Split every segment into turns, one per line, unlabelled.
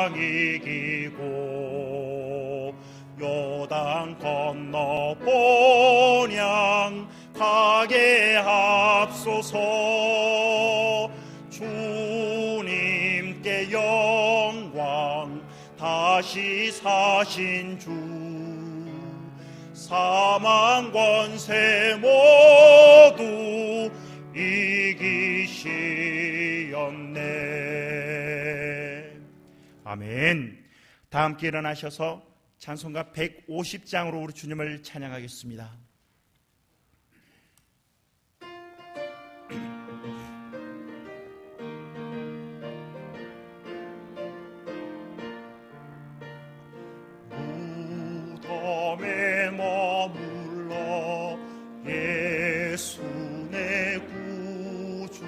세상 이기고 요단 건너 본향 가게 합소서. 주님께 영광 다시 사신 주 사망 권세 모두 이기시었네. 아멘. 다 함께 일어나셔서 찬송가 150장으로 우리 주님을 찬양하겠습니다. 무덤에 머물러 예수 내 구주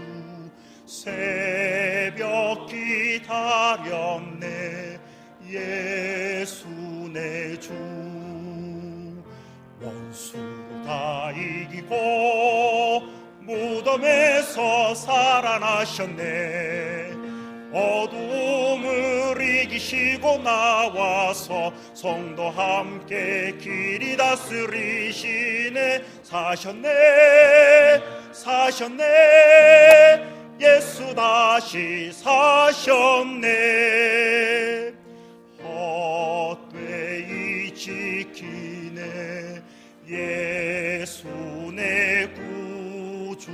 새벽 기다렸네. 예수 내 주 원수 다 이기고 무덤에서 살아나셨네. 어둠을 이기시고 나와서 성도 함께 길이 다스리시네. 사셨네 사셨네 예수 다시 사셨네. 헛되이 지키네 예수 내 구주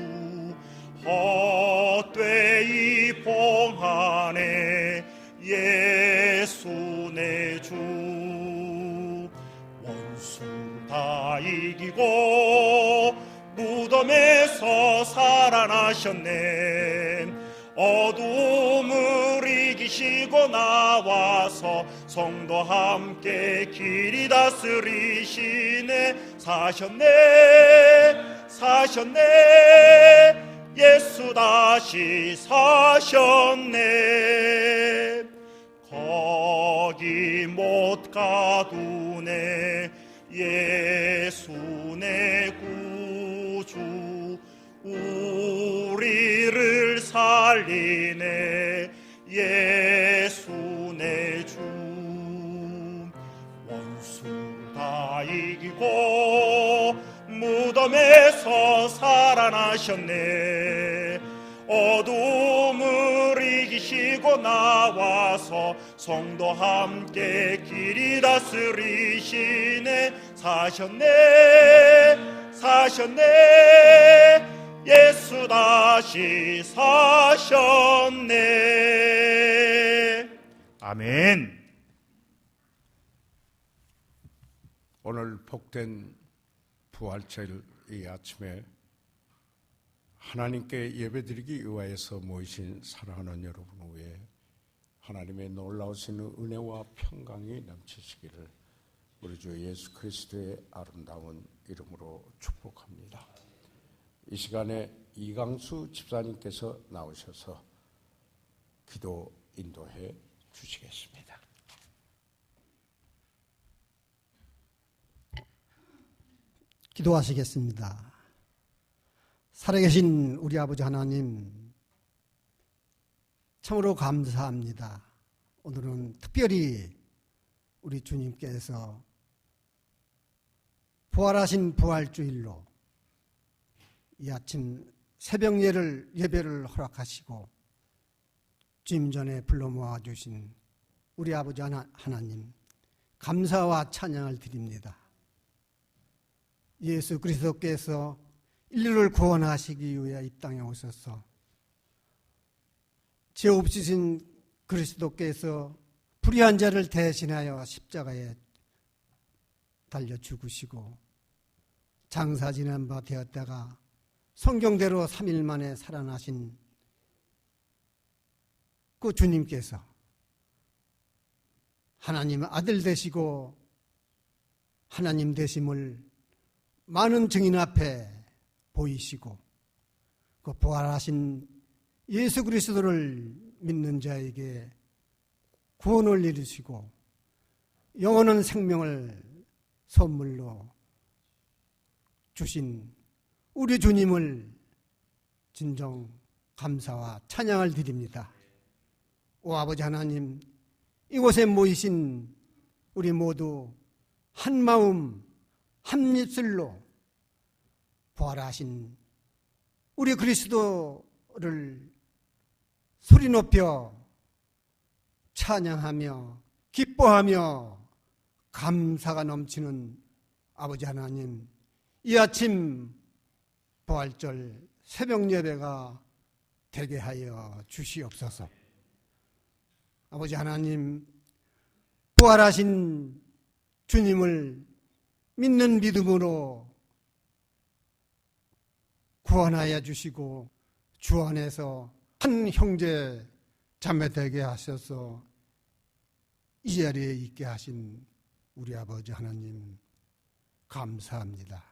헛되이 봉하네 예수 내 주 원수 다 이기고 무덤에서 살아나셨네. 어둠을 이기시고 나와서 성도 함께 길이 다스리시네. 사셨네 사셨네 예수 다시 사셨네. 거기 못 가두네 예수 내 구주 우리를 살리네 예수 내 주 원수 다 이기고 무덤에서 살아나셨네. 어둠을 이기시고 나와서 성도 함께 길이 다스리시네. 사셨네 사셨네 예수 다시 사셨네. 아멘.
오늘 복된 부활절 이 아침에 하나님께 예배드리기 위하여서 모이신 사랑하는 여러분 위에 하나님의 놀라우신 은혜와 평강이 넘치시기를 우리 주 예수 그리스도의 아름다운 이름으로 축복합니다. 이 시간에 이강수 집사님께서 나오셔서 기도 인도해 주시겠습니다.
기도하시겠습니다. 살아계신 우리 아버지 하나님, 참으로 감사합니다. 오늘은 특별히 우리 주님께서 부활하신 부활주일로 이 아침 새벽 예배를 허락하시고 주님 전에 불러 모아주신 우리 아버지 하나님, 감사와 찬양을 드립니다. 예수 그리스도께서 인류를 구원하시기 위해 이 땅에 오셔서 죄 없으신 그리스도께서 불의한 자를 대신하여 십자가에 달려 죽으시고 장사 지난 바 되었다가 성경대로 3일 만에 살아나신 그 주님께서 하나님 아들 되시고 하나님 되심을 많은 증인 앞에 보이시고 그 부활하신 예수 그리스도를 믿는 자에게 구원을 이루시고 영원한 생명을 선물로 주신 우리 주님을 진정 감사와 찬양을 드립니다. 오 아버지 하나님, 이곳에 모이신 우리 모두 한 마음 한 입술로 부활하신 우리 그리스도를 소리 높여 찬양하며 기뻐하며 감사가 넘치는 아버지 하나님, 이 아침 부활절 새벽 예배가 되게 하여 주시옵소서. 아버지 하나님, 부활하신 주님을 믿는 믿음으로 구원하여 주시고 주 안에서 한 형제 자매 되게 하셔서 이 자리에 있게 하신 우리 아버지 하나님 감사합니다.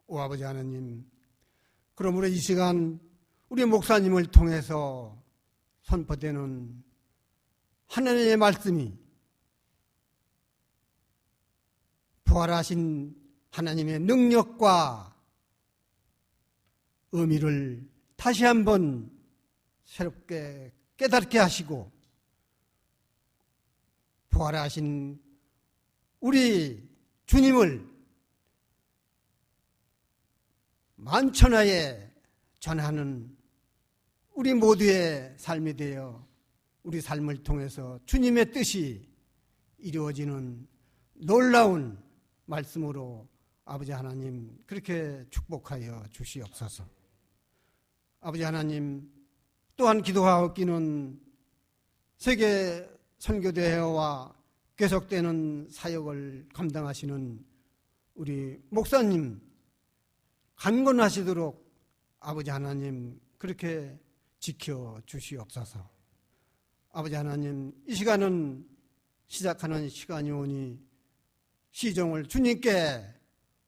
오 아버지 하나님, 그러므로 이 시간 우리 목사님을 통해서 선포되는 하나님의 말씀이 부활하신 하나님의 능력과 의미를 다시 한번 새롭게 깨닫게 하시고 부활하신 우리 주님을 만천하에 전하는 우리 모두의 삶이 되어 우리 삶을 통해서 주님의 뜻이 이루어지는 놀라운 말씀으로 아버지 하나님 그렇게 축복하여 주시옵소서. 아버지 하나님, 또한 기도하옵기는 세계 선교대회와 계속되는 사역을 감당하시는 우리 목사님 강건하시도록 아버지 하나님 그렇게 지켜 주시옵소서. 아버지 하나님, 이 시간은 시작하는 시간이 오니 시종을 주님께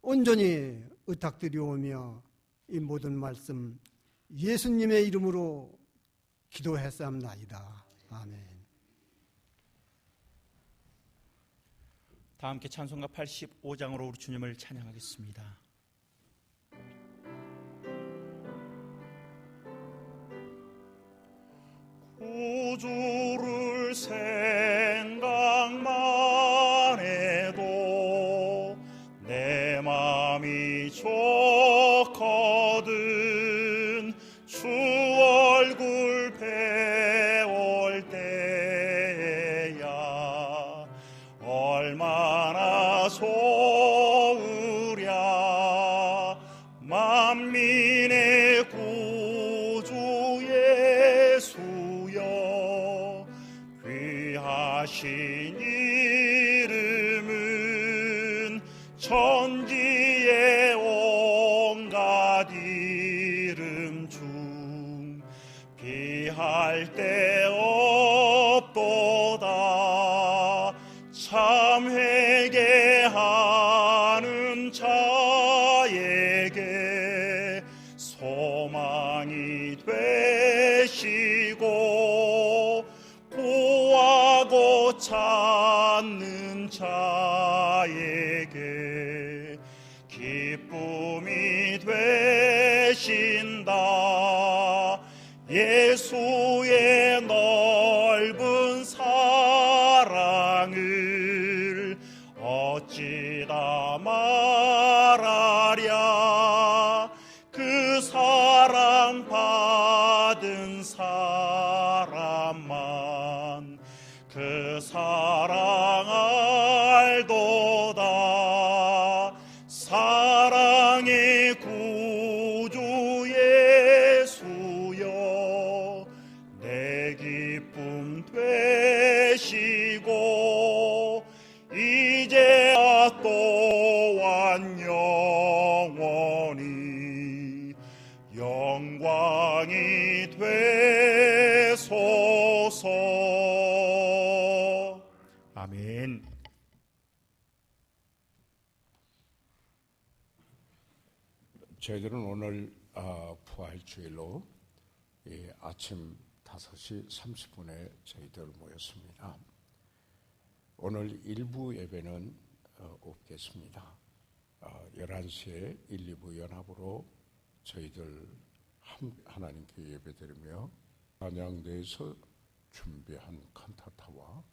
온전히 의탁드리오며 이 모든 말씀 예수님의 이름으로 기도했사옵나이다. 아멘.
다 함께 찬송가 85장으로 우리 주님을 찬양하겠습니다. 구주를 생각만 해도 내 맘이 좋거든. 주 얼굴 배울 때야 얼마나 소우랴. 만민의 구주 예수여, 귀하신 이름은 천지의 온갖 이름 중 비할 데 없도다. 참 회개하는 자에게 소망이 되시고 구하고 찾는 자에게 기쁨이 되신다. 예수의 넓은 사랑을 어찌다 말하랴. 그 사랑 받은 사람만 그 사랑 알도다. 사랑의 구주 예수여, 내 기쁨 되시고 이제야 또한 영원히 영광이 되소서. 아멘.
저희들은 오늘 부활주일로 아침 5시 30분에 저희들 모였습니다. 오늘 일부 예배는 없겠습니다. 11시에 1, 2부 연합으로 저희들 하나님께 예배드리며 찬양대에서 준비한 칸타타와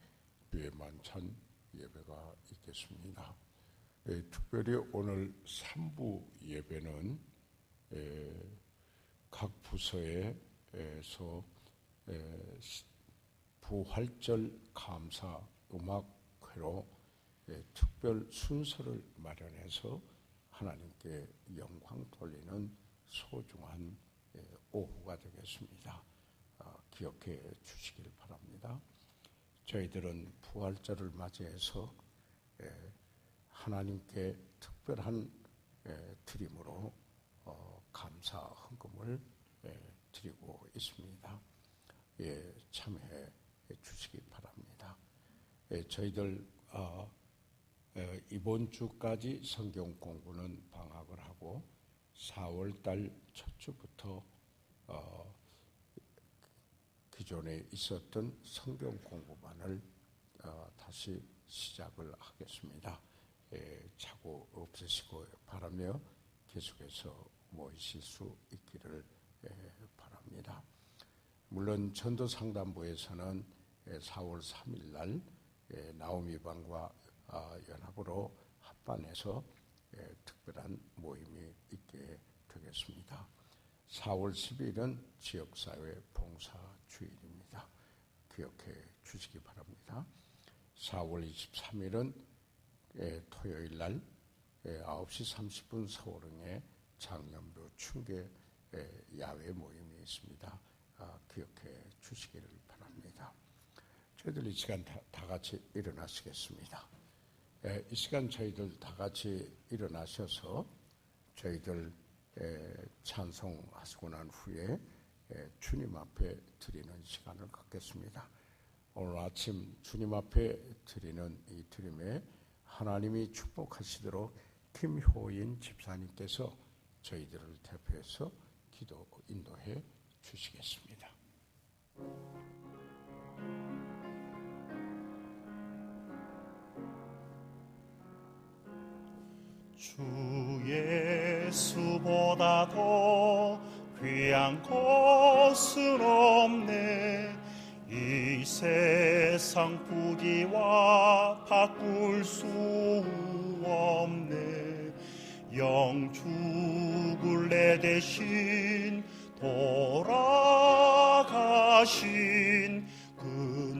뷰의 만찬 예배가 있겠습니다. 특별히 오늘 3부 예배는 각 부서에서 부활절 감사 음악회로 특별 순서를 마련해서 하나님께 영광 돌리는 소중한 오후가 되겠습니다. 기억해 주시길 바랍니다. 저희들은 부활절을 맞이해서 하나님께 특별한 드림으로 감사 헌금을 드리고 있습니다. 참여해 주시기 바랍니다. 저희들 이번 주까지 성경 공부는 방학을 하고 4월달 첫 주부터 기존에 있었던 성경 공부반을 다시 시작을 하겠습니다. 착오 없으시고 바라며 계속해서 모이실 수 있기를 바랍니다. 물론 전도상담부에서는 4월 3일 날 나오미반과 연합으로 합반해서 특별한 모임이 있게 되겠습니다. 4월 10일은 지역사회 봉사주일입니다. 기억해 주시기 바랍니다. 4월 23일은 토요일 날 9시 30분 서울흥에 장년부 충계 야외 모임이 있습니다. 기억해 주시기를 바랍니다. 저희들 이 시간 다 같이 일어나시겠습니다. 이 시간 저희들 다 같이 일어나셔서 저희들 찬송하시고 난 후에 주님 앞에 드리는 시간을 갖겠습니다. 오늘 아침 주님 앞에 드리는 이 드림에 하나님이 축복하시도록 김효인 집사님께서 저희들을 대표해서 기도 인도해 주시겠습니다.
주 예수보다 더 귀한 것은 없네. 이 세상 부귀와 바꿀 수 없네. 영 죽을 내 대신 돌아가신 그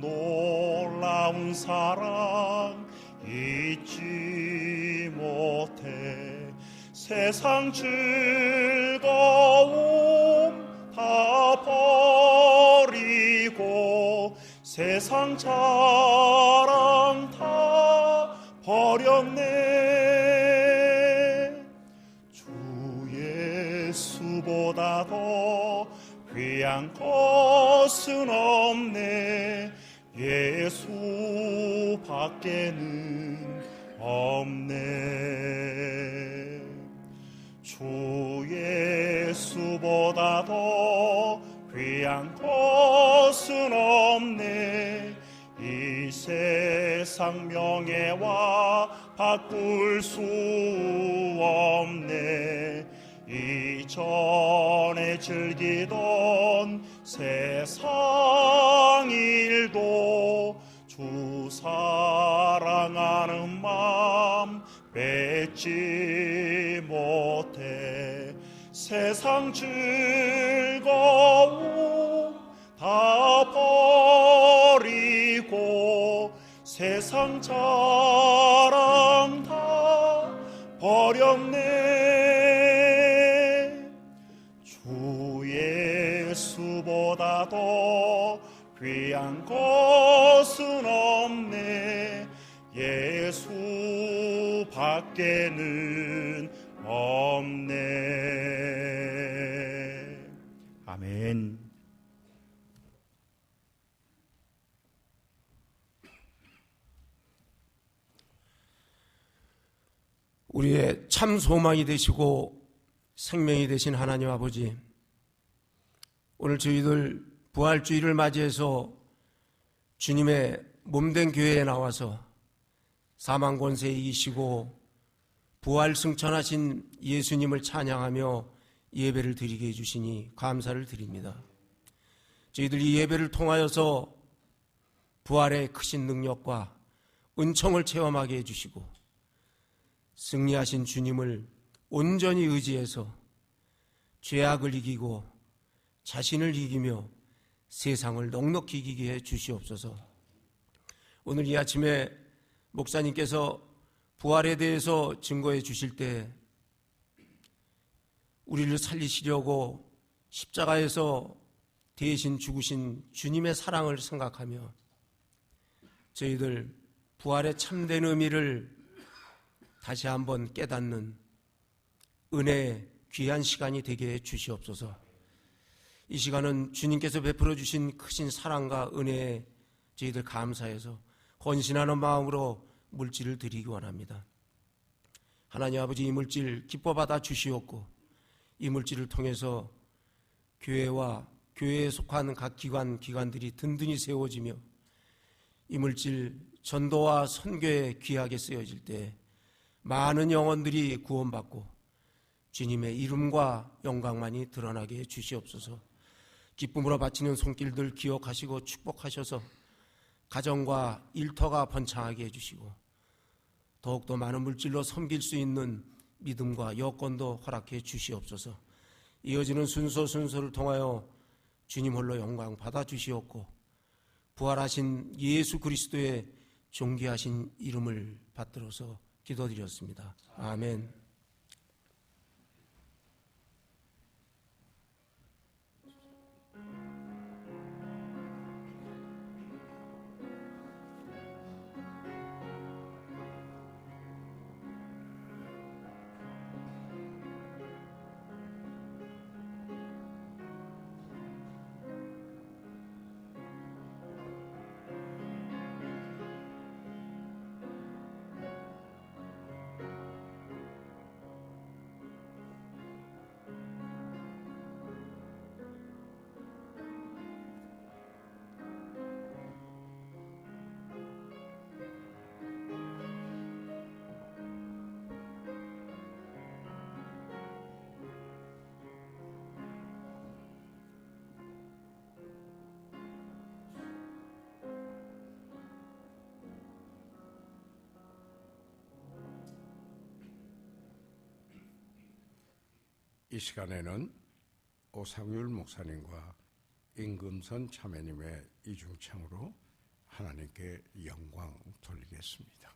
놀라운 사랑 잊지 못해. 세상 즐거움 다 버리고 세상 자랑 다 버렸네. 주 예수보다 더 귀한 것은 없네. 예수 밖에는 없네. 주 예수보다 더 귀한 것은 없네. 이 세상 명예와 바꿀 수 없네. 이전에 즐기던 세상 일도 주 사랑하는 마음 뺏지 못해. 세상 즐거움 다 버리고 세상 자랑 다 버렸네. 주 예수보다 더 귀한 것은 없네. 예수 밖에는 없네. 아멘.
우리의 참 소망이 되시고 생명이 되신 하나님 아버지, 오늘 저희들 부활주의를 맞이해서 주님의 몸된 교회에 나와서 사망 권세에 이기시고 부활 승천하신 예수님을 찬양하며 예배를 드리게 해주시니 감사를 드립니다. 저희들 이 예배를 통하여서 부활의 크신 능력과 은총을 체험하게 해주시고 승리하신 주님을 온전히 의지해서 죄악을 이기고 자신을 이기며 세상을 넉넉히 이기게 해 주시옵소서. 오늘 이 아침에 목사님께서 부활에 대해서 증거해 주실 때 우리를 살리시려고 십자가에서 대신 죽으신 주님의 사랑을 생각하며 저희들 부활의 참된 의미를 다시 한번 깨닫는 은혜의 귀한 시간이 되게 해 주시옵소서. 이 시간은 주님께서 베풀어 주신 크신 사랑과 은혜에 저희들 감사해서 헌신하는 마음으로 물질을 드리기 원합니다. 하나님 아버지, 이 물질 기뻐 받아 주시옵고 이 물질을 통해서 교회와 교회에 속한 각 기관들이 든든히 세워지며 이 물질 전도와 선교에 귀하게 쓰여질 때 많은 영혼들이 구원받고 주님의 이름과 영광만이 드러나게 해 주시옵소서. 기쁨으로 바치는 손길들 기억하시고 축복하셔서 가정과 일터가 번창하게 해주시고 더욱더 많은 물질로 섬길 수 있는 믿음과 여건도 허락해 주시옵소서. 이어지는 순서를 통하여 주님 홀로 영광 받아 주시옵고 부활하신 예수 그리스도의 존귀하신 이름을 받들어서 기도드렸습니다. 아멘.
이 시간에는 오상률 목사님과 임금선 참회님의 이중창으로 하나님께 영광 돌리겠습니다.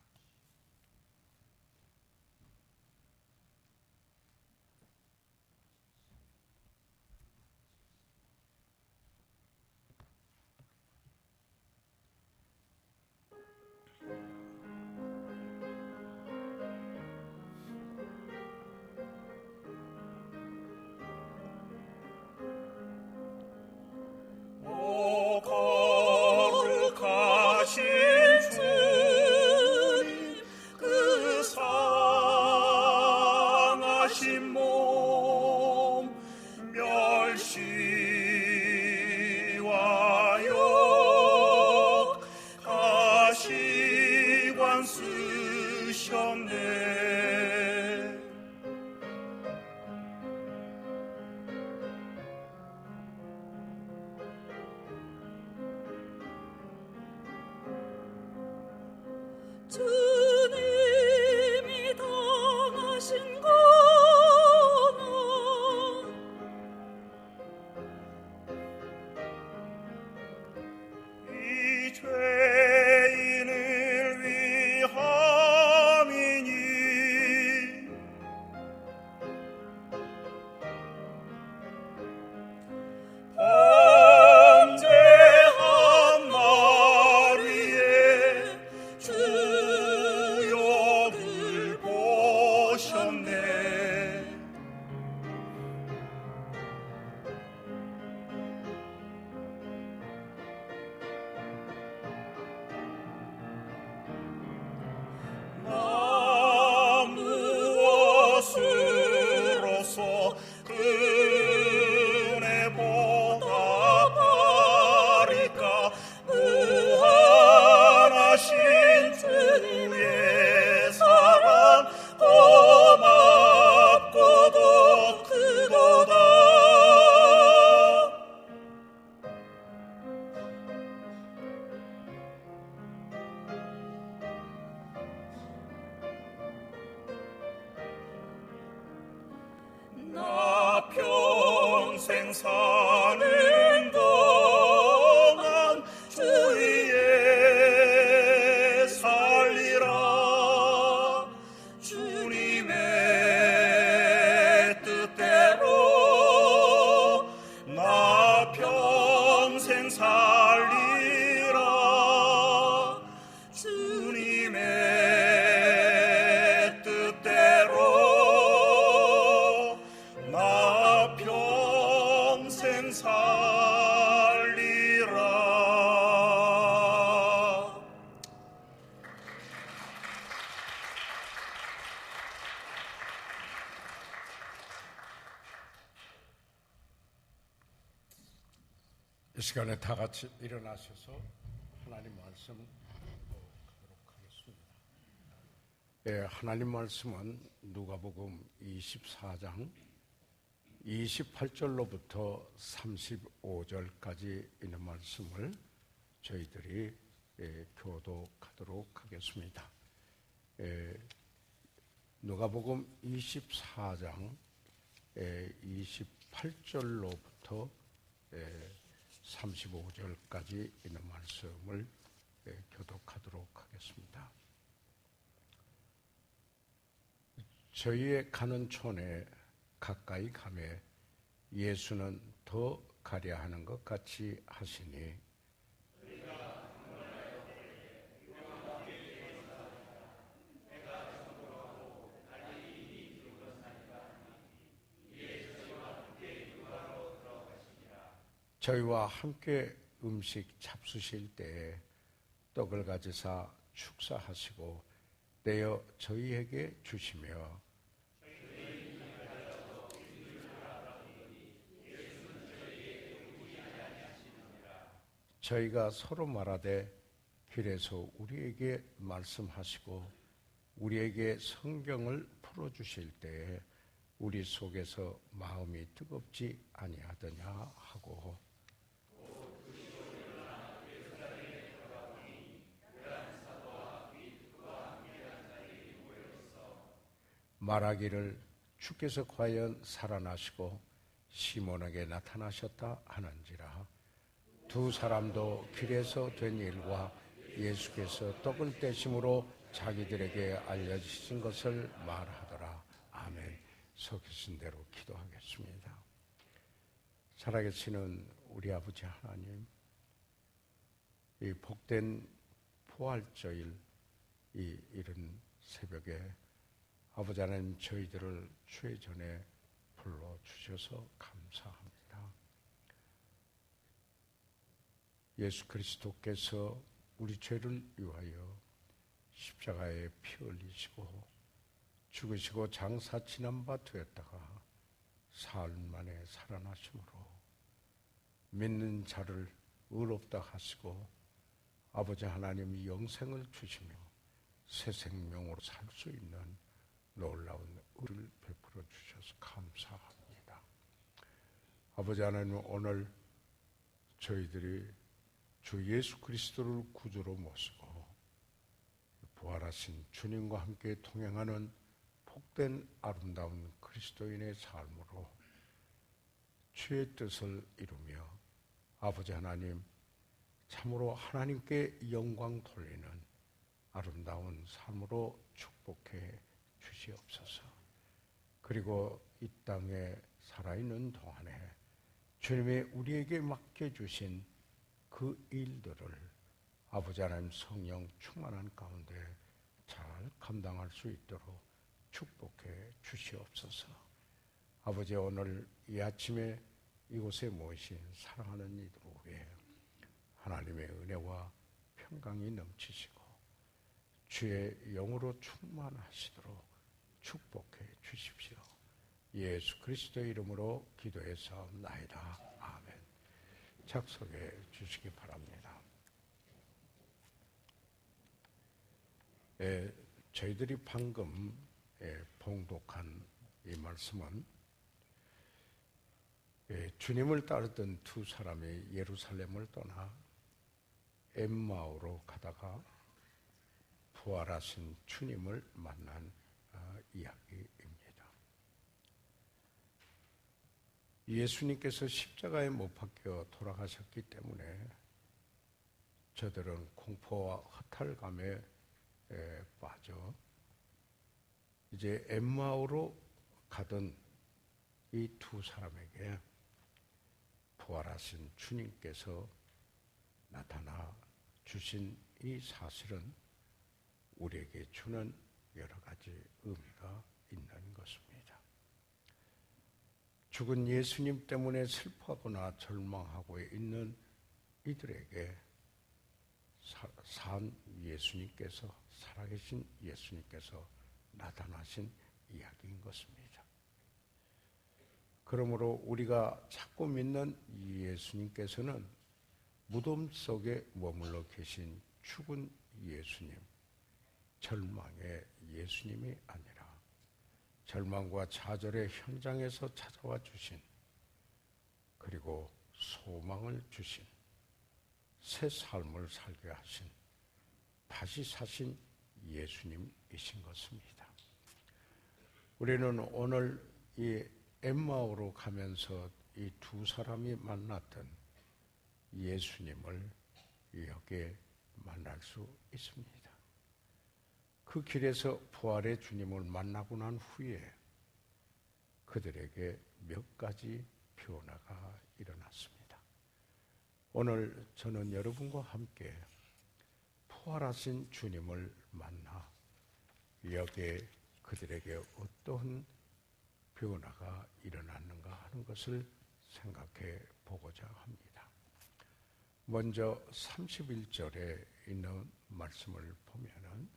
주님이 당하신 거는
이 죄인을 위함이니 범죄한 날 위에 주 평생 사는 동안 주 위에 살리라. 주님의 뜻대로 나 평생 살리라. 주님의 뜻대로 나 평생 살리라.
이 시간에 다 같이 일어나셔서 하나님 말씀 보도록 하겠습니다. 하나님 말씀은 누가복음 24장 28절로부터 35절까지 있는 말씀을 저희들이 교독하도록 하겠습니다. 누가복음 24장 28절로부터 35절까지 있는 말씀을 교독하도록 하겠습니다. 저희의 가는 촌에 가까이 가매 예수는 더 가려 하는 것 같이 하시니 저희와 함께 음식 잡수실 때에 떡을 가지사 축사하시고 떼어 저희에게 주시며 저희가 서로 말하되 길에서 우리에게 말씀하시고 우리에게 성경을 풀어주실 때에 우리 속에서 마음이 뜨겁지 아니하더냐 하고 말하기를 주께서 과연 살아나시고 시몬에게 나타나셨다 하는지라. 두 사람도 길에서 된 일과 예수께서 떡을 떼심으로 자기들에게 알려주신 것을 말하더라. 아멘. 서 계신 대로 기도하겠습니다. 살아계시는 우리 아버지 하나님, 이 복된 부활절일 이 이른 새벽에 아버지 하나님 저희들을 주의 전에 불러주셔서 감사합니다. 예수 그리스도께서 우리 죄를 위하여 십자가에 피 흘리시고 죽으시고 장사 지난 바 되었다가 사흘 만에 살아나심으로 믿는 자를 의롭다 하시고 아버지 하나님 영생을 주시며 새 생명으로 살 수 있는 놀라운 의를 베풀어 주셔서 감사합니다. 아버지 하나님, 오늘 저희들이 주 예수 그리스도를 구주로 모시고 부활하신 주님과 함께 동행하는 복된 아름다운 그리스도인의 삶으로 주의 뜻을 이루며 아버지 하나님 참으로 하나님께 영광 돌리는 아름다운 삶으로 축복해 주시옵소서. 그리고 이 땅에 살아있는 동안에 주님이 우리에게 맡겨주신 그 일들을 아버지 하나님 성령 충만한 가운데 잘 감당할 수 있도록 축복해 주시옵소서. 아버지, 오늘 이 아침에 이곳에 모이신 사랑하는 이들 위에 하나님의 은혜와 평강이 넘치시고 주의 영으로 충만하시도록 축복해 주십시오. 예수 그리스도의 이름으로 기도해서옵나이다. 아멘. 작성해 주시기 바랍니다. 저희들이 방금 봉독한 이 말씀은 주님을 따르던 두 사람이 예루살렘을 떠나 엠마오로 가다가 부활하신 주님을 만난 이야기입니다. 예수님께서 십자가에 못 박혀 돌아가셨기 때문에 저들은 공포와 허탈감에 빠져 이제 엠마오로 가던 이 두 사람에게 부활하신 주님께서 나타나 주신 이 사실은 우리에게 주는 여러 가지 의미가 있는 것입니다. 죽은 예수님 때문에 슬퍼하거나 절망하고 있는 이들에게 산 예수님께서, 살아계신 예수님께서 나타나신 이야기인 것입니다. 그러므로 우리가 찾고 믿는 이 예수님께서는 무덤 속에 머물러 계신 죽은 예수님, 절망의 예수님이 아니라 절망과 좌절의 현장에서 찾아와 주신, 그리고 소망을 주신, 새 삶을 살게 하신, 다시 사신 예수님이신 것입니다. 우리는 오늘 이 엠마오로 가면서 이 두 사람이 만났던 예수님을 여기에 만날 수 있습니다. 그 길에서 부활의 주님을 만나고 난 후에 그들에게 몇 가지 변화가 일어났습니다. 오늘 저는 여러분과 함께 부활하신 주님을 만나 여기에 그들에게 어떠한 변화가 일어났는가 하는 것을 생각해 보고자 합니다. 먼저 31절에 있는 말씀을 보면은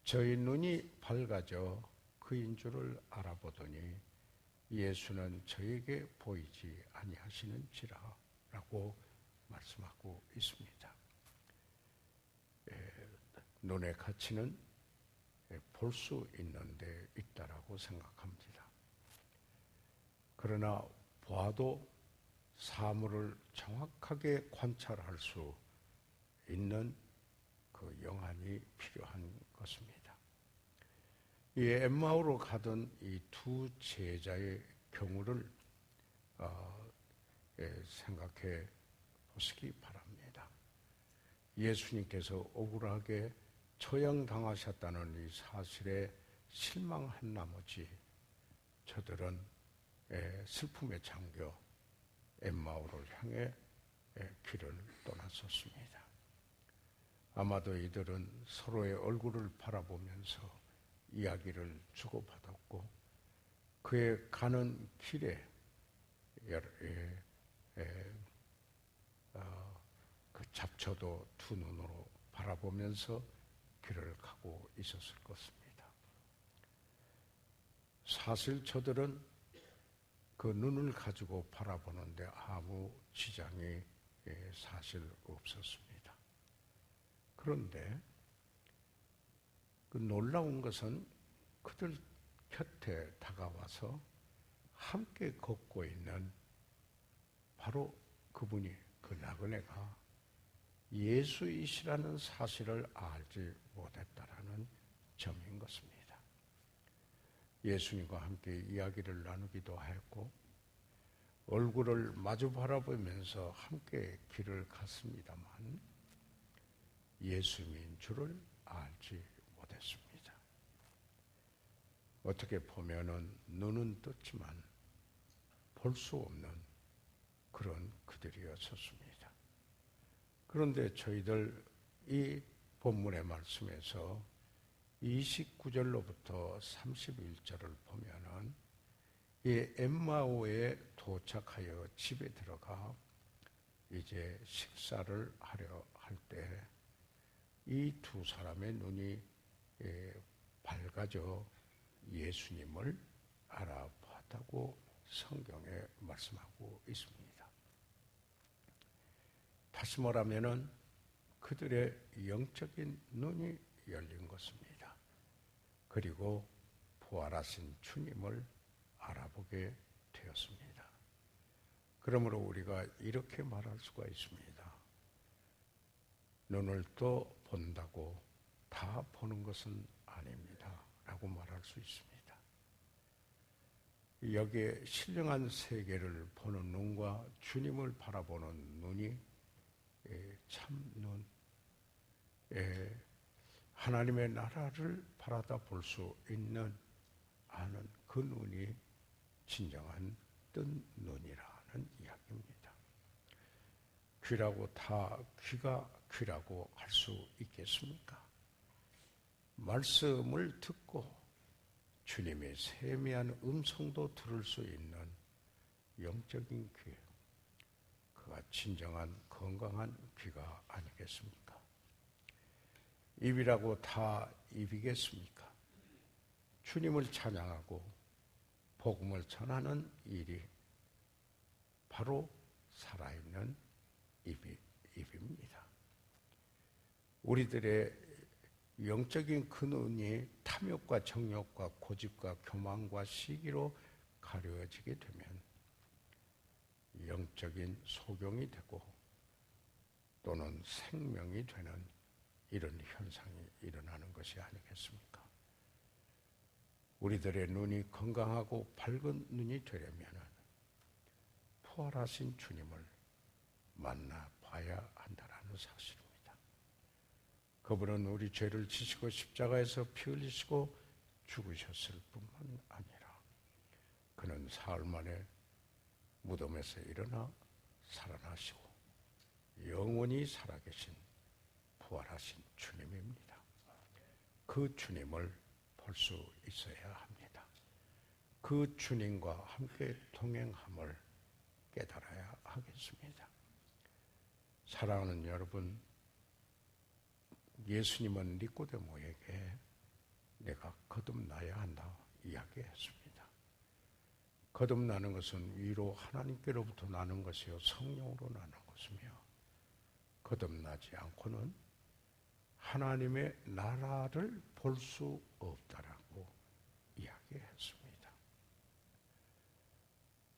저희 눈이 밝아져 그인 줄을 알아보더니 예수는 저에게 보이지 아니하시는지라 라고 말씀하고 있습니다. 눈의 가치는 볼 수 있는 데 있다라고 생각합니다. 그러나 봐도 사물을 정확하게 관찰할 수 있는 그 영안이 필요한 것입니다. 이 엠마오로 가던 이 두 제자의 경우를 생각해 보시기 바랍니다. 예수님께서 억울하게 처형당하셨다는 이 사실에 실망한 나머지 저들은 슬픔에 잠겨 엠마오를 향해 길을 떠났었습니다. 아마도 이들은 서로의 얼굴을 바라보면서 이야기를 주고받았고 그의 가는 길에 그 잡초도 두 눈으로 바라보면서 길을 가고 있었을 것입니다. 사실 저들은 그 눈을 가지고 바라보는데 아무 지장이 사실 없었습니다. 그런데 그 놀라운 것은 그들 곁에 다가와서 함께 걷고 있는 바로 그분이, 그 나그네가 예수이시라는 사실을 알지 못했다라는 점인 것입니다. 예수님과 함께 이야기를 나누기도 하였고 얼굴을 마주 바라보면서 함께 길을 갔습니다만 예수님인 줄을 알지 못했습니다. 어떻게 보면은 눈은 떴지만 볼 수 없는 그런 그들이었었습니다. 그런데 저희들 이 본문의 말씀에서 29절로부터 31절을 보면은 이 엠마오에 도착하여 집에 들어가 이제 식사를 하려 할 때 이 두 사람의 눈이 밝아져 예수님을 알아봤다고 성경에 말씀하고 있습니다. 다시 말하면은 그들의 영적인 눈이 열린 것입니다. 그리고 부활하신 주님을 알아보게 되었습니다. 그러므로 우리가 이렇게 말할 수가 있습니다. 눈을 떠 본다고 다 보는 것은 아닙니다. 라고 말할 수 있습니다. 여기에 신령한 세계를 보는 눈과 주님을 바라보는 눈이 참눈, 하나님의 나라를 바라다 볼 수 있는 아는 그 눈이 진정한 뜬 눈이라는 이야기입니다. 귀라고 다 귀가 귀라고 할 수 있겠습니까? 말씀을 듣고 주님의 세미한 음성도 들을 수 있는 영적인 귀, 그가 진정한 건강한 귀가 아니겠습니까? 입이라고 다 입이겠습니까? 주님을 찬양하고 복음을 전하는 일이 바로 살아있는 입입니다. 우리들의 영적인 그 눈이 탐욕과 정욕과 고집과 교만과 시기로 가려지게 되면 영적인 소경이 되고 또는 생명이 되는 이런 현상이 일어나는 것이 아니겠습니까? 우리들의 눈이 건강하고 밝은 눈이 되려면 부활하신 주님을 만나봐야 한다는 사실입니다. 그분은 우리 죄를 지시고 십자가에서 피 흘리시고 죽으셨을 뿐만 아니라 그는 사흘 만에 무덤에서 일어나 살아나시고 영원히 살아계신 부활하신 주님입니다. 그 주님을 볼 수 있어야 합니다. 그 주님과 함께 동행함을 깨달아야 하겠습니다. 사랑하는 여러분, 예수님은 니고데모에게 내가 거듭나야 한다 이야기했습니다. 거듭나는 것은 위로 하나님께로부터 나는 것이요 성령으로 나는 것이며 거듭나지 않고는 하나님의 나라를 볼 수 없다라고 이야기했습니다.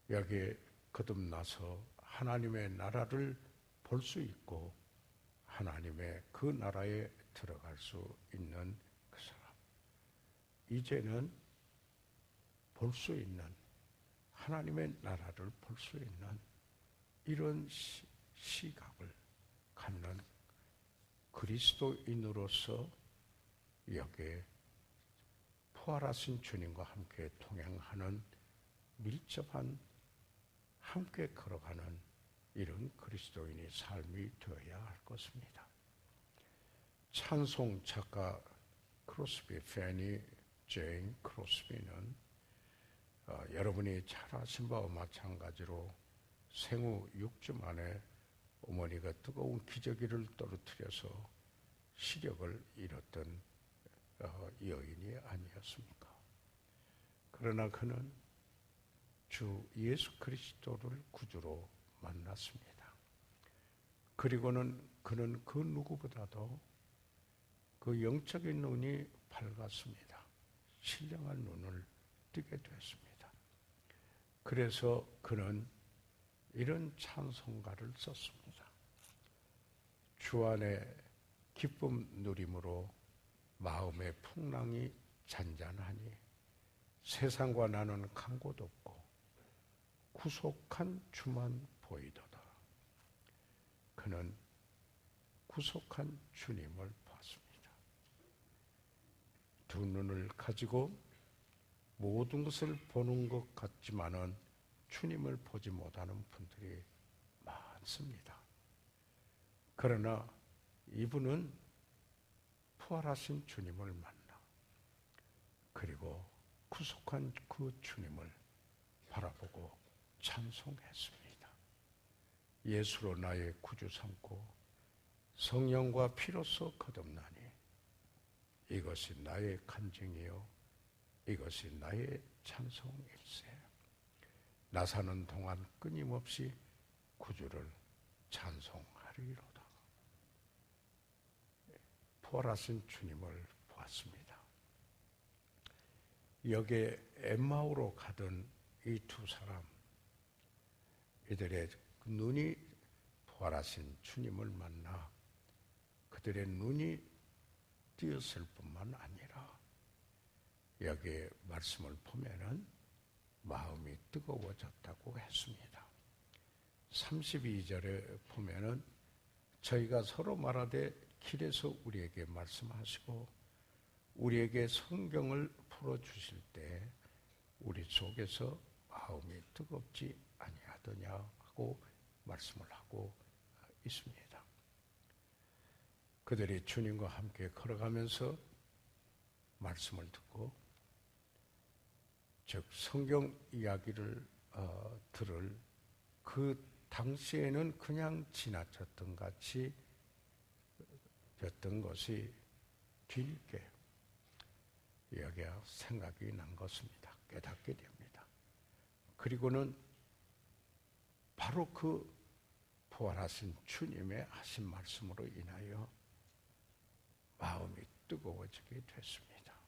여기에 거듭나서 하나님의 나라를 볼 수 있고 하나님의 그 나라에 들어갈 수 있는 그 사람, 이제는 볼 수 있는 하나님의 나라를 볼 수 있는 이런 시각을 갖는 그리스도인으로서 여기에 부활하신 주님과 함께 동행하는 밀접한 함께 걸어가는 이런 그리스도인의 삶이 되어야 할 것입니다. 찬송 작가 크로스비, 페니 제인 크로스비는 여러분이 잘 아신 바와 마찬가지로 생후 6주 만에 어머니가 뜨거운 기저귀를 떨어뜨려서 시력을 잃었던 여인이 아니었습니까? 그러나 그는 주 예수 그리스도를 구주로 만났습니다. 그리고는 그는 그 누구보다도 그 영적인 눈이 밝았습니다. 신령한 눈을 뜨게 됐습니다. 그래서 그는 이런 찬송가를 썼습니다. 주 안에 기쁨 누림으로 마음의 풍랑이 잔잔하니 세상과 나는 간 곳 없고 구속한 주만 보이도다. 그는 구속한 주님을 봤습니다. 두 눈을 가지고 모든 것을 보는 것 같지만은 주님을 보지 못하는 분들이 많습니다. 그러나 이분은 부활하신 주님을 만나 그리고 구속한 그 주님을 바라보고 찬송했습니다. 예수로 나의 구주 삼고 성령과 피로써 거듭나니 이것이 나의 간증이요 이것이 나의 찬송일세. 나 사는 동안 끊임없이 구주를 찬송하리로다. 부활하신 주님을 보았습니다. 여기에 엠마오로 가던 이 두 사람, 이들의 눈이 부활하신 주님을 만나 그들의 눈이 띄었을 뿐만 아니라 여기에 말씀을 보면은 마음이 뜨거워졌다고 했습니다. 32절에 보면은 저희가 서로 말하되 길에서 우리에게 말씀하시고 우리에게 성경을 풀어주실 때 우리 속에서 마음이 뜨겁지 아니하더냐 하고 말씀을 하고 있습니다. 그들이 주님과 함께 걸어가면서 말씀을 듣고 즉 성경 이야기를 들을 그 당시에는 그냥 지나쳤던 같이 였던 것이 뒤늦게 여기야 생각이 난 것입니다. 깨닫게 됩니다. 그리고는 바로 그 부활하신 주님의 하신 말씀으로 인하여 마음이 뜨거워지게 됐습니다.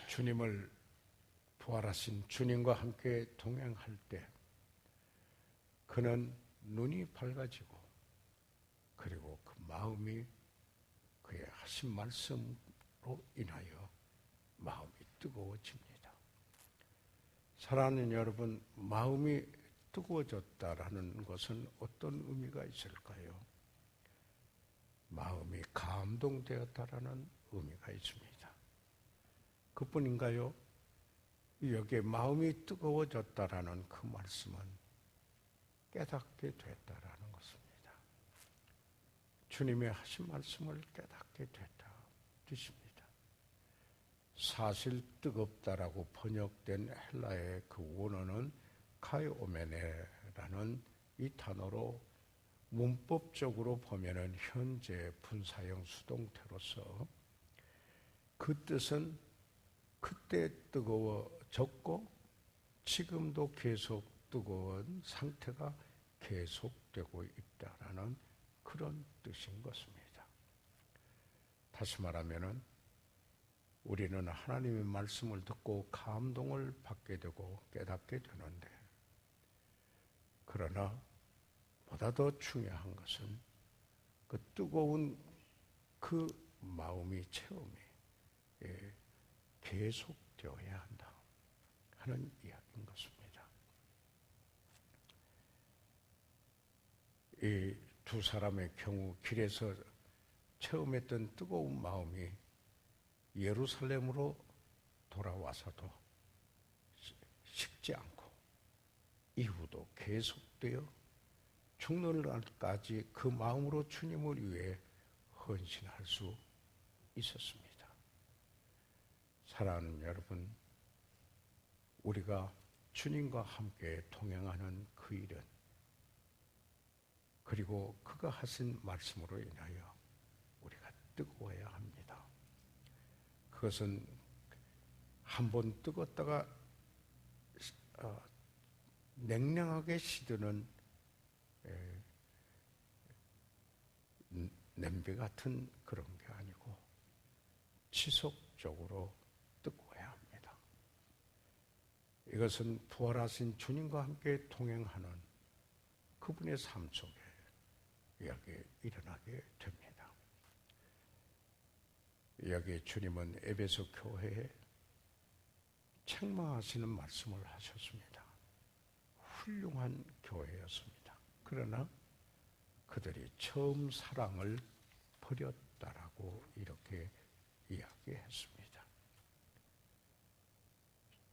주님을 부활하신 주님과 함께 동행할 때 그는 눈이 밝아지고 그리고 그 마음이 그의 하신 말씀으로 인하여 마음이 뜨거워집니다. 사랑하는 여러분, 마음이 뜨거워졌다라는 것은 어떤 의미가 있을까요? 마음이 감동되었다라는 의미가 있습니다. 그뿐인가요? 여기에 마음이 뜨거워졌다라는 그 말씀은 깨닫게 됐다라는 것입니다. 주님의 하신 말씀을 깨닫게 됐다 뜻입니다. 사실 뜨겁다라고 번역된 헬라의 그 원어는 카이오메네라는 이 단어로 문법적으로 보면은 현재 분사형 수동태로서 그 뜻은 그때 뜨거워졌고 지금도 계속 뜨거운 상태가 계속되고 있다라는 그런 뜻인 것입니다. 다시 말하면은 우리는 하나님의 말씀을 듣고 감동을 받게 되고 깨닫게 되는데 그러나 보다 더 중요한 것은 그 뜨거운 그 마음이 체험이 계속되어야 한다 하는 이야기인 것입니다. 이 두 사람의 경우 길에서 체험했던 뜨거운 마음이 예루살렘으로 돌아와서도 식지 않고 이후도 계속되어 죽는 날까지 그 마음으로 주님을 위해 헌신할 수 있었습니다. 사랑하는 여러분, 우리가 주님과 함께 동행하는 그 일은 그리고 그가 하신 말씀으로 인하여 우리가 뜨거워야 합니다. 그것은 한번 뜨겁다가 냉랭하게 시드는 냄비 같은 그런 게 아니고 지속적으로 뜨거워야 합니다. 이것은 부활하신 주님과 함께 동행하는 그분의 삶 속에 여기 일어나게 됩니다. 여기 주님은 에베소 교회에 책망하시는 말씀을 하셨습니다. 훌륭한 교회였습니다. 그러나 그들이 처음 사랑을 버렸다라고 이렇게 이야기했습니다.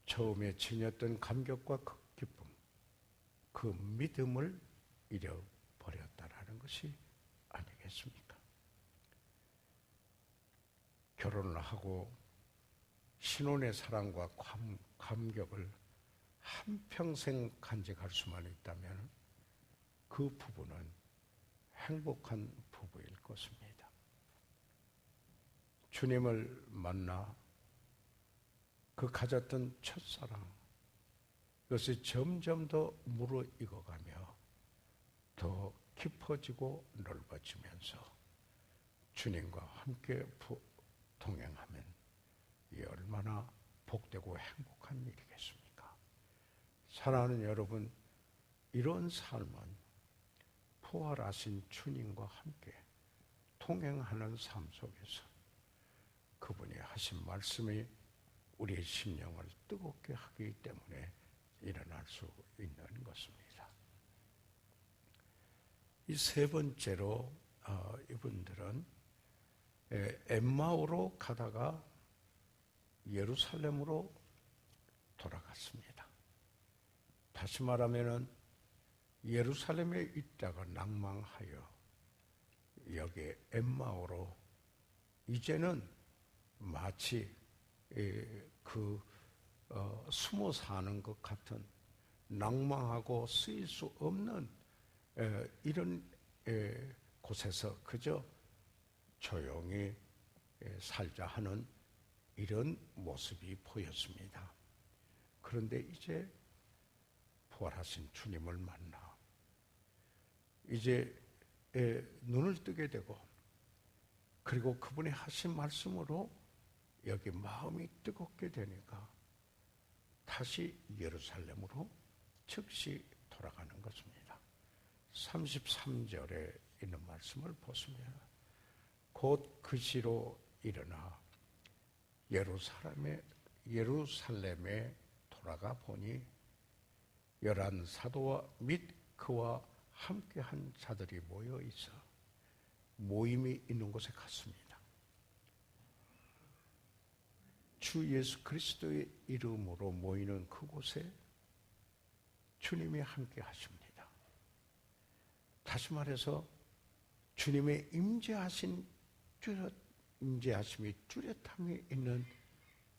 처음에 지녔던 감격과 그 기쁨, 그 믿음을 잃어버렸다라는 것이 아니겠습니까? 결혼을 하고 신혼의 사랑과 감격을 한평생 간직할 수만 있다면 그 부부는 행복한 부부일 것입니다. 주님을 만나 그 가졌던 첫사랑, 그것이 점점 더 무르익어가며 더 깊어지고 넓어지면서 주님과 함께 동행하면 이 얼마나 복되고 행복한 일이겠습니까? 사랑하는 여러분, 이런 삶은 부활하신 주님과 함께 동행하는 삶 속에서 그분이 하신 말씀이 우리의 심령을 뜨겁게 하기 때문에 일어날 수 있는 것입니다. 이 세 번째로 이분들은 엠마오로 가다가 예루살렘으로 돌아갔습니다. 다시 말하면은 예루살렘에 있다가 낭망하여 여기 엠마오로 이제는 마치 숨어 사는 것 같은 낭망하고 쓰일 수 없는 이런 곳에서 그저 조용히 살자 하는 이런 모습이 보였습니다. 그런데 이제 부활하신 주님을 만나 이제 눈을 뜨게 되고 그리고 그분이 하신 말씀으로 여기 마음이 뜨겁게 되니까 다시 예루살렘으로 즉시 돌아가는 것입니다. 33절에 있는 말씀을 보시면 곧 그 시로 일어나 예루살렘에 돌아가 보니 11 사도와 및 그와 함께한 자들이 모여 있어 모임이 있는 곳에 갔습니다. 주 예수 그리스도의 이름으로 모이는 그곳에 주님이 함께 하십니다. 다시 말해서 주님의 임재하심이 뚜렷함이 있는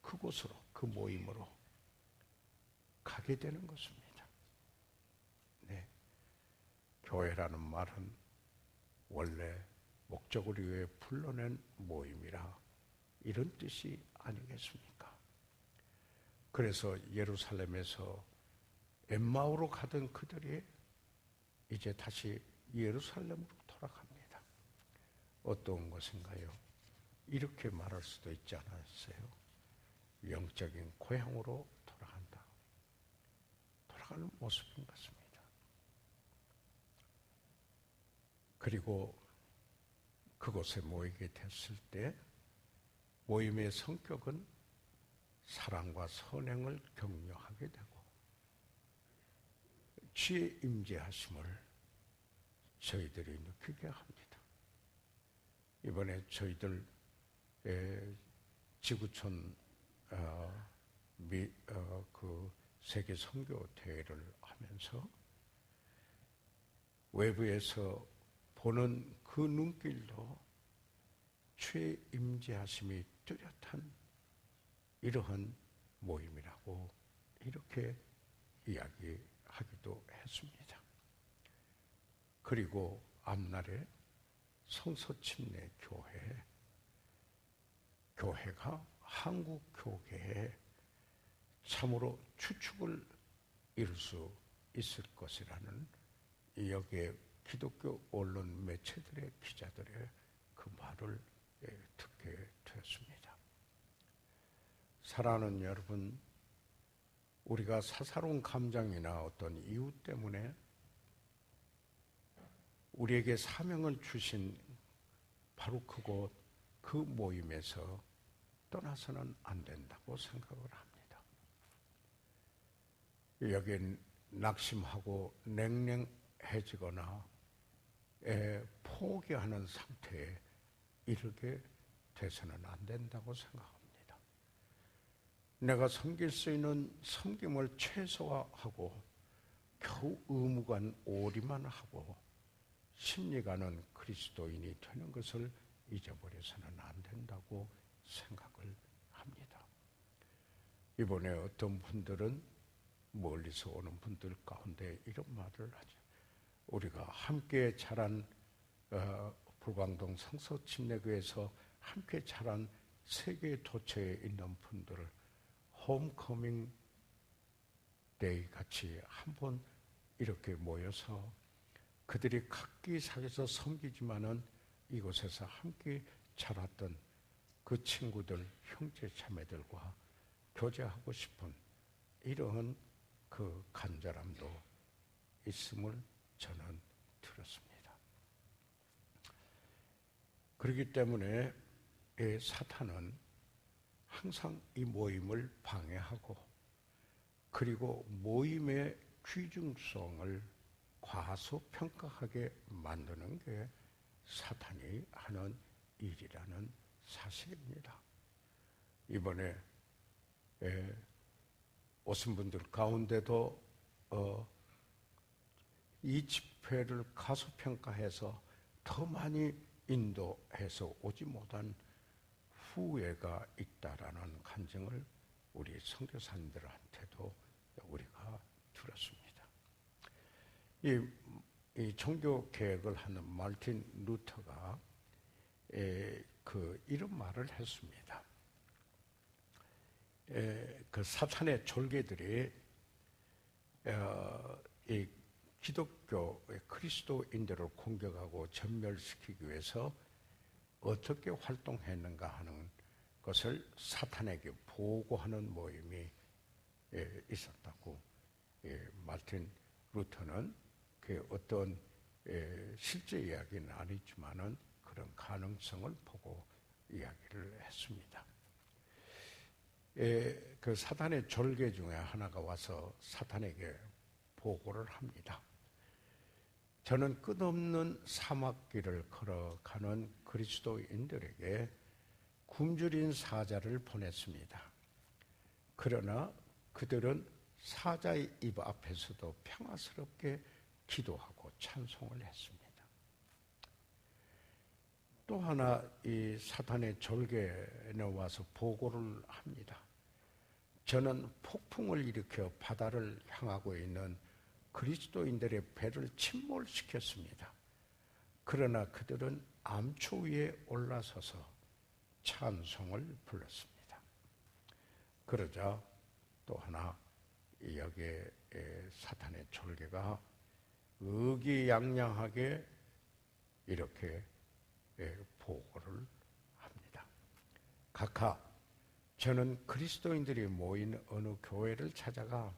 그곳으로 그 모임으로 가게 되는 것입니다. 네. 교회라는 말은 원래 목적을 위해 불러낸 모임이라 이런 뜻이 아니겠습니까? 그래서 예루살렘에서 엠마오로 가던 그들이 이제 다시 예루살렘으로 돌아갑니다. 어떤 것인가요? 이렇게 말할 수도 있지 않았어요? 영적인 고향으로 돌아간다. 돌아가는 모습인 것입니다. 그리고 그곳에 모이게 됐을 때 모임의 성격은 사랑과 선행을 격려하게 되고 주의 임재하심을 저희들이 느끼게 합니다. 이번에 저희들 지구촌 그 세계 선교 대회를 하면서 외부에서 보는 그 눈길도 주의 임재하심이 뚜렷한 이러한 모임이라고 이렇게 이야기하기도 했습니다. 그리고 앞날에 성서침례 교회가 한국 교계에 참으로 추축을 이룰 수 있을 것이라는 여기에 기독교 언론 매체들의 기자들의 그 말을 듣게 되었습니다. 사랑하는 여러분, 우리가 사사로운 감정이나 어떤 이유 때문에 우리에게 사명을 주신 바로 그곳 그 모임에서 떠나서는 안 된다고 생각을 합니다. 여긴 낙심하고 냉랭해지거나 포기하는 상태에 이르게 돼서는 안 된다고 생각합니다. 내가 섬길 수 있는 섬김을 최소화하고 겨우 의무관 오리만 하고 심리가는 그리스도인이 되는 것을 잊어버려서는 안 된다고 생각을 합니다. 이번에 어떤 분들은 멀리서 오는 분들 가운데 이런 말을 하죠. 우리가 함께 자란 불광동 성서침례교에서 함께 자란 세계 도처에 있는 분들을 홈커밍 데이 같이 한번 이렇게 모여서 그들이 각기 사에서 섬기지만은 이곳에서 함께 자랐던 그 친구들, 형제 자매들과 교제하고 싶은 이러한 그 간절함도 있음을 저는 들었습니다. 그렇기 때문에 사탄은 항상 이 모임을 방해하고 그리고 모임의 귀중성을 과소평가하게 만드는 게 사탄이 하는 일이라는 사실입니다. 이번에 오신 분들 가운데도 이 집회를 가소평가해서 더 많이 인도해서 오지 못한 후회가 있다라는 간증을 우리 선교사님들한테도 우리가 들었습니다. 이 종교 개혁을 하는 마르틴 루터가 이런 말을 했습니다. 그 사탄의 졸개들이 이 기독교의 그리스도인들을 공격하고 전멸시키기 위해서 어떻게 활동했는가 하는 것을 사탄에게 보고하는 모임이 있었다고 마르틴 루터는 그 어떤 실제 이야기는 아니지만은 그런 가능성을 보고 이야기를 했습니다. 그 사탄의 졸개 중에 하나가 와서 사탄에게 보고를 합니다. 저는 끝없는 사막길을 걸어가는 그리스도인들에게 굶주린 사자를 보냈습니다. 그러나 그들은 사자의 입 앞에서도 평화스럽게 기도하고 찬송을 했습니다. 또 하나 이 사탄의 졸개는 와서 보고를 합니다. 저는 폭풍을 일으켜 바다를 향하고 있는 그리스도인들의 배를 침몰시켰습니다. 그러나 그들은 암초 위에 올라서서 찬송을 불렀습니다. 그러자 또 하나 여기에 사탄의 졸개가 의기양양하게 이렇게 보고를 합니다. 각하, 저는 그리스도인들이 모인 어느 교회를 찾아가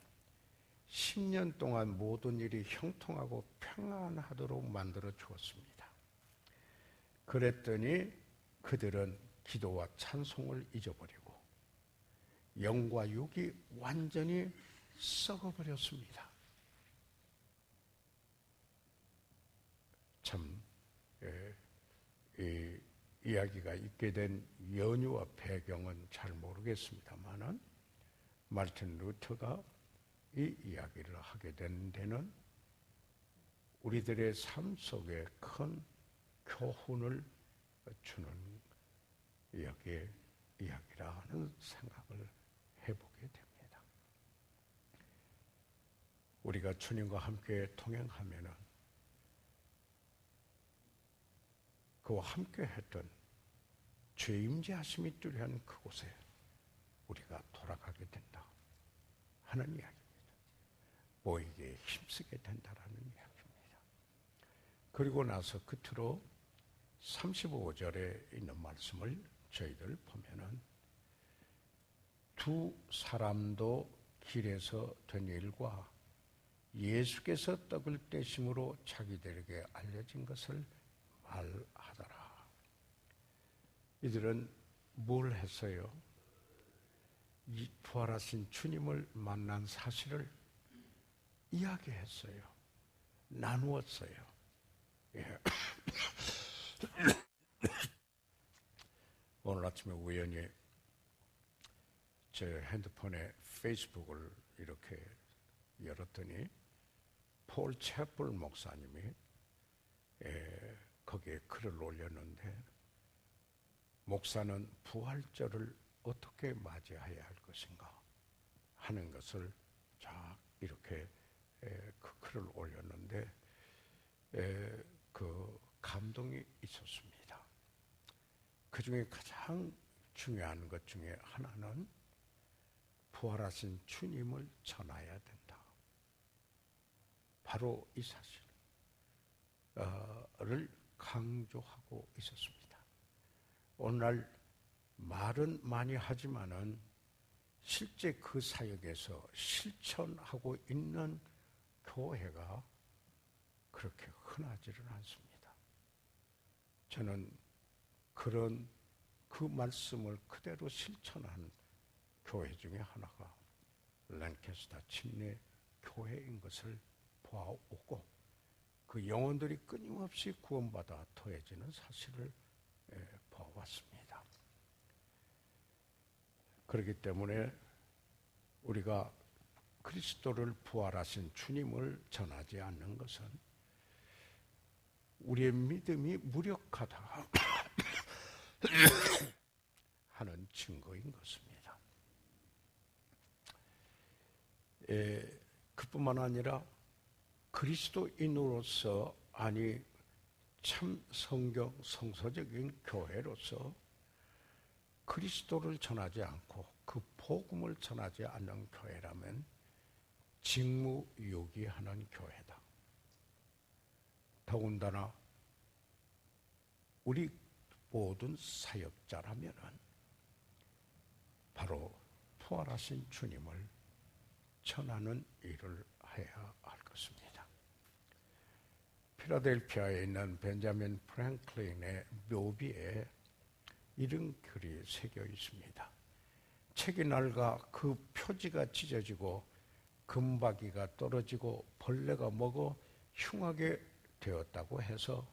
10년 동안 모든 일이 형통하고 평안하도록 만들어 주었습니다. 그랬더니 그들은 기도와 찬송을 잊어버리고 영과 육이 완전히 썩어버렸습니다. 참, 이 이야기가 있게 된 연유와 배경은 잘 모르겠습니다만은 마르틴 루터가 이 이야기를 하게 된 데는 우리들의 삶 속에 큰 교훈을 주는 이야기라는 생각을 해보게 됩니다. 우리가 주님과 함께 동행하면은 그와 함께 했던 죄임제하심이 뚜렷한 그곳에 우리가 돌아가게 된다 하는 이야기입니다. 모이기에 힘쓰게 된다라는 이야기입니다. 그리고 나서 끝으로 35절에 있는 말씀을 저희들 보면은 두 사람도 길에서 된 일과 예수께서 떡을 떼심으로 자기들에게 알려진 것을 말하더라. 이들은 뭘 했어요? 이 부활하신 주님을 만난 사실을 이야기했어요. 나누었어요. 예. 오늘 아침에 우연히 제 핸드폰에 페이스북을 이렇게 열었더니 폴 채플 목사님이 거기에 글을 올렸는데 목사는 부활절을 어떻게 맞이해야 할 것인가 하는 것을 쫙 이렇게 그 글을 올렸는데 그 감동이 있었습니다. 그 중에 가장 중요한 것 중에 하나는 부활하신 주님을 전해야 된다. 바로 이 사실을 강조하고 있었습니다. 오늘날 말은 많이 하지만은 실제 그 사역에서 실천하고 있는 교회가 그렇게 흔하지는 않습니다. 저는 그런 그 말씀을 그대로 실천한 교회 중에 하나가 랭캐스터 침례 교회인 것을 보아오고, 그 영혼들이 끊임없이 구원받아 더해지는 사실을 보아왔습니다. 그렇기 때문에 우리가 그리스도를 부활하신 주님을 전하지 않는 것은 우리의 믿음이 무력하다 하는 증거인 것입니다. 그뿐만 아니라 그리스도인으로서, 아니 참 성경 성서적인 교회로서 그리스도를 전하지 않고 그 복음을 전하지 않는 교회라면 직무유기하는 교회다. 더군다나 우리 모든 사역자라면은 바로 부활하신 주님을 전하는 일을 해야 할 것입니다. 필라델피아에 있는 벤자민 프랭클린의 묘비에 이런 글이 새겨 있습니다. 책이 낡아 그 표지가 찢어지고 금박이가 떨어지고 벌레가 먹어 흉하게 되었다고 해서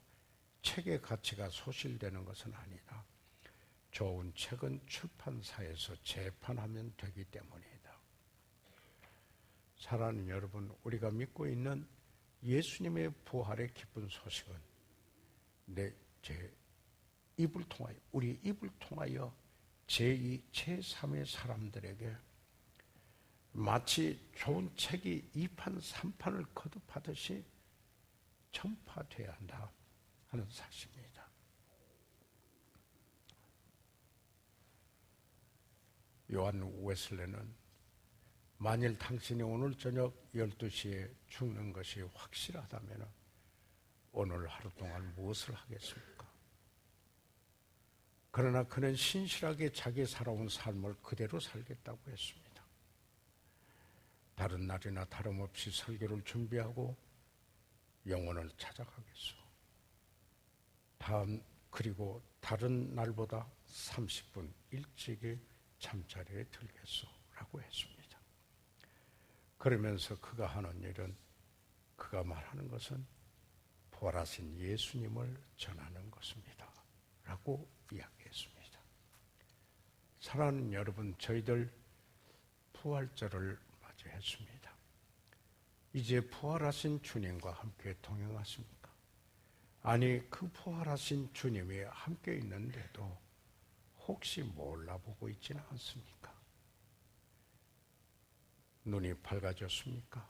책의 가치가 소실되는 것은 아니다. 좋은 책은 출판사에서 재판하면 되기 때문이다. 사랑하는 여러분, 우리가 믿고 있는 예수님의 부활의 기쁜 소식은 제 입을 통하여, 우리 입을 통하여 제2, 제3의 사람들에게 마치 좋은 책이 2판, 3판을 거듭하듯이 전파되어야 한다 하는 사실입니다. 요한 웨슬레는 만일 당신이 오늘 저녁 12시에 죽는 것이 확실하다면 오늘 하루 동안 무엇을 하겠습니까? 그러나 그는 신실하게 자기 살아온 삶을 그대로 살겠다고 했습니다. 다른 날이나 다름없이 설교를 준비하고 영혼을 찾아가겠소. 그리고 다른 날보다 30분 일찍이 잠자리에 들겠소 라고 했습니다. 그러면서 그가 하는 일은, 그가 말하는 것은 부활하신 예수님을 전하는 것입니다 라고 이야기했습니다. 사랑하는 여러분, 저희들 부활절을 맞이했습니다. 이제 부활하신 주님과 함께 동행하십니까? 아니, 그 부활하신 주님이 함께 있는데도 혹시 몰라보고 있지는 않습니까? 눈이 밝아졌습니까?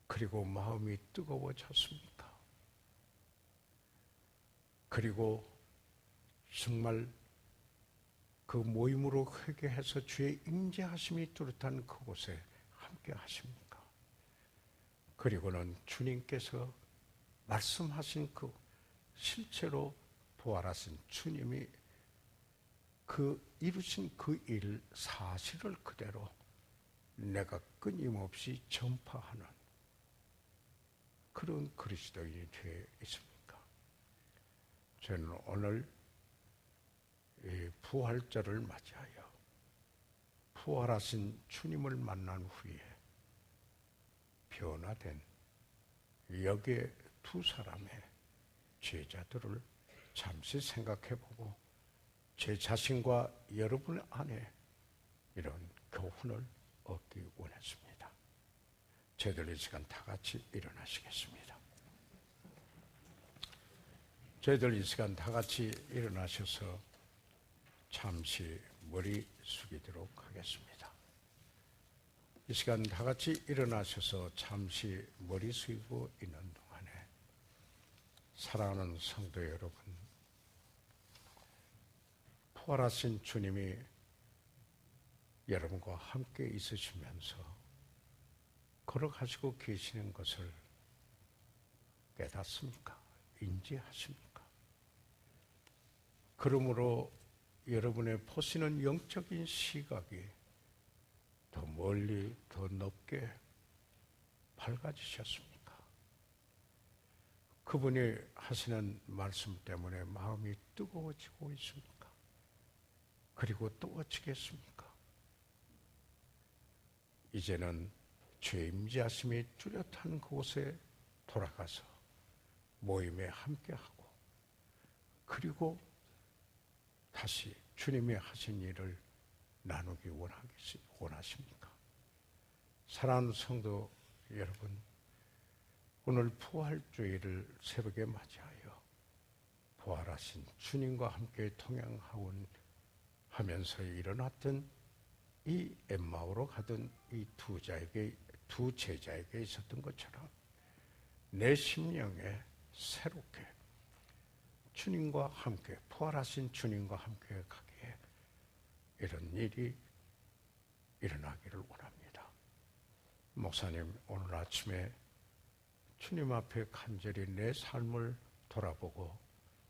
그리고 마음이 뜨거워졌습니까? 그리고 정말 그 모임으로 회개해서 주의 임재하심이 뚜렷한 그곳에 함께 하십니까? 그리고는 주님께서 말씀하신 그 실제로 부활하신 주님이 이루신 그 일 사실을 그대로 내가 끊임없이 전파하는 그런 그리스도인이 되어 있습니까? 저는 오늘 이 부활절을 맞이하여 부활하신 주님을 만난 후에 변화된 여기에 두 사람의 제자들을 잠시 생각해보고 제 자신과 여러분 안에 이런 교훈을 얻기 원했습니다. 저희들 이 시간 다 같이 일어나시겠습니다. 저희들 이 시간 다 같이 일어나셔서 잠시 머리 숙이도록 하겠습니다. 이 시간 다 같이 일어나셔서 잠시 머리 숙이고 있는 동안에 사랑하는 성도 여러분, 부활하신 주님이 여러분과 함께 있으시면서 걸어가시고 계시는 것을 깨닫습니까? 인지하십니까? 그러므로 여러분의 보시는 영적인 시각이 더 멀리 더 높게 밝아지셨습니까? 그분이 하시는 말씀 때문에 마음이 뜨거워지고 있습니까? 그리고 뜨거워지겠습니까? 이제는 주의 임재하심이 뚜렷한 그곳에 돌아가서 모임에 함께하고 그리고 다시 주님이 하신 일을 나누기 원하십니까? 사랑하는 성도 여러분, 오늘 부활주의를 새벽에 맞이하여 부활하신 주님과 함께 통행하면서 일어났던 이 엠마오로 가던 이 두 제자에게 있었던 것처럼 내 심령에 새롭게 주님과 함께 부활하신 주님과 함께 가기에 이런 일이 일어나기를 원합니다. 목사님, 오늘 아침에 주님 앞에 간절히 내 삶을 돌아보고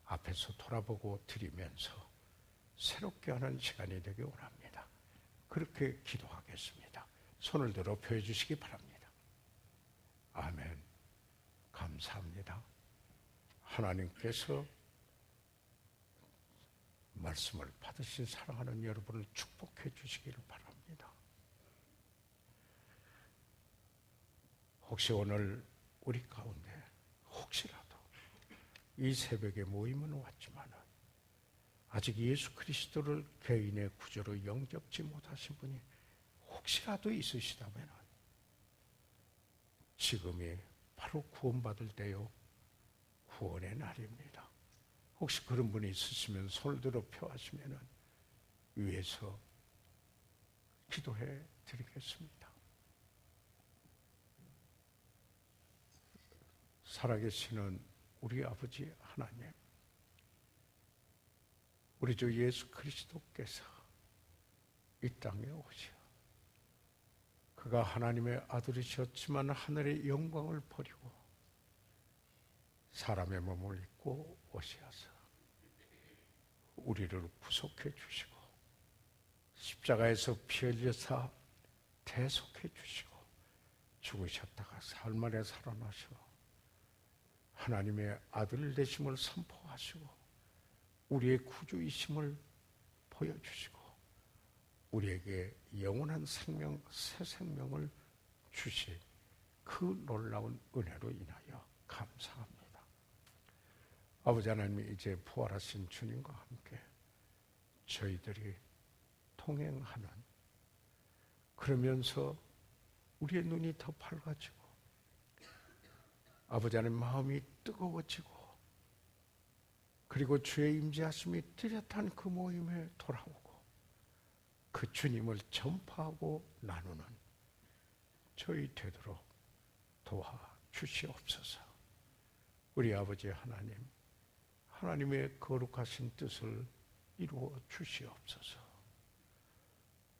앞에서 돌아보고 드리면서 새롭게 하는 시간이 되기 원합니다. 그렇게 기도하겠습니다. 손을 들어 표해 주시기 바랍니다. 아멘. 감사합니다. 하나님께서 말씀을 받으신 사랑하는 여러분을 축복해 주시기를 바랍니다. 혹시 오늘 우리 가운데 혹시라도 이 새벽에 모임은 왔지만 아직 예수 그리스도를 개인의 구주로 영접지 못하신 분이 혹시라도 있으시다면 지금이 바로 구원받을 때요, 구원의 날입니다. 혹시 그런 분이 있으시면 손을 들어 펴하시면 위에서 기도해 드리겠습니다. 살아계시는 우리 아버지 하나님, 우리 주 예수 그리스도께서 이 땅에 오시어 그가 하나님의 아들이셨지만 하늘의 영광을 버리고 사람의 몸을 입고 오시어서 우리를 구속해 주시고 십자가에서 피 흘려서 대속해 주시고 죽으셨다가 사흘 만에 살아나셔 하나님의 아들 되심을 선포하시고 우리의 구주이심을 보여주시고 우리에게 영원한 생명, 새 생명을 주신 그 놀라운 은혜로 인하여 감사합니다. 아버지 하나님, 이제 부활하신 주님과 함께 저희들이 통행하는, 그러면서 우리의 눈이 더 밝아지고 아버지 하나님 마음이 뜨거워지고 그리고 주의 임재하심이 뚜렷한 그 모임에 돌아오고 그 주님을 전파하고 나누는 저희 되도록 도와주시옵소서. 우리 아버지 하나님, 하나님의 거룩하신 뜻을 이루어 주시옵소서.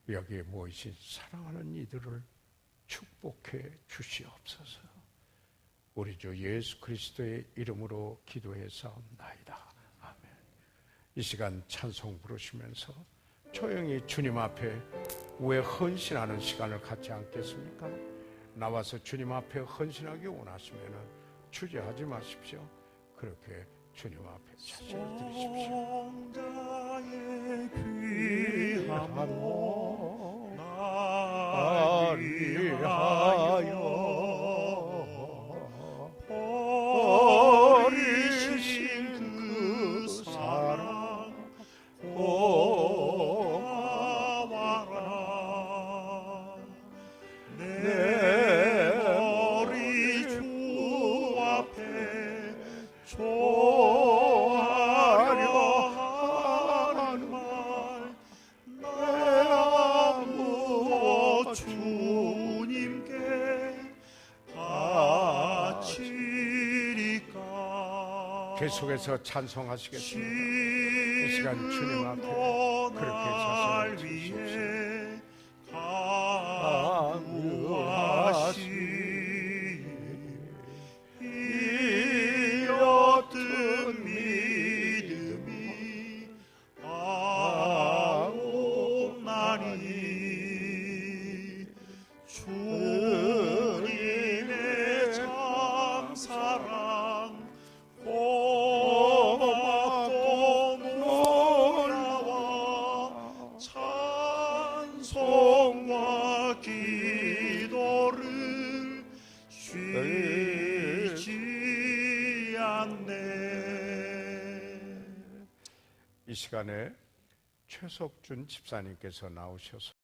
여기에 모이신 사랑하는 이들을 축복해 주시옵소서. 우리 주 예수 그리스도의 이름으로 기도해사옵나이다. 아멘. 이 시간 찬송 부르시면서 조용히 주님 앞에 왜 헌신하는 시간을 갖지 않겠습니까? 나와서 주님 앞에 헌신하기 원하시면 주저하지 마십시오. 그렇게 주님 앞에 자신을 드리십시오.
성자의 귀한 몸 날 위하여 버리신 그 사랑 보아라. 내 머리 주 앞에 조하려 하는 말 내가 무엇 주님께 바치리까.
계속해서 찬송하시겠습니다. 이 시간 주님 앞에 그렇게 자신을 드리십시오.
강구하시 이 어떤 믿음이 아옵나니 주님의 참 사랑
이 시간에 최석준 집사님께서 나오셔서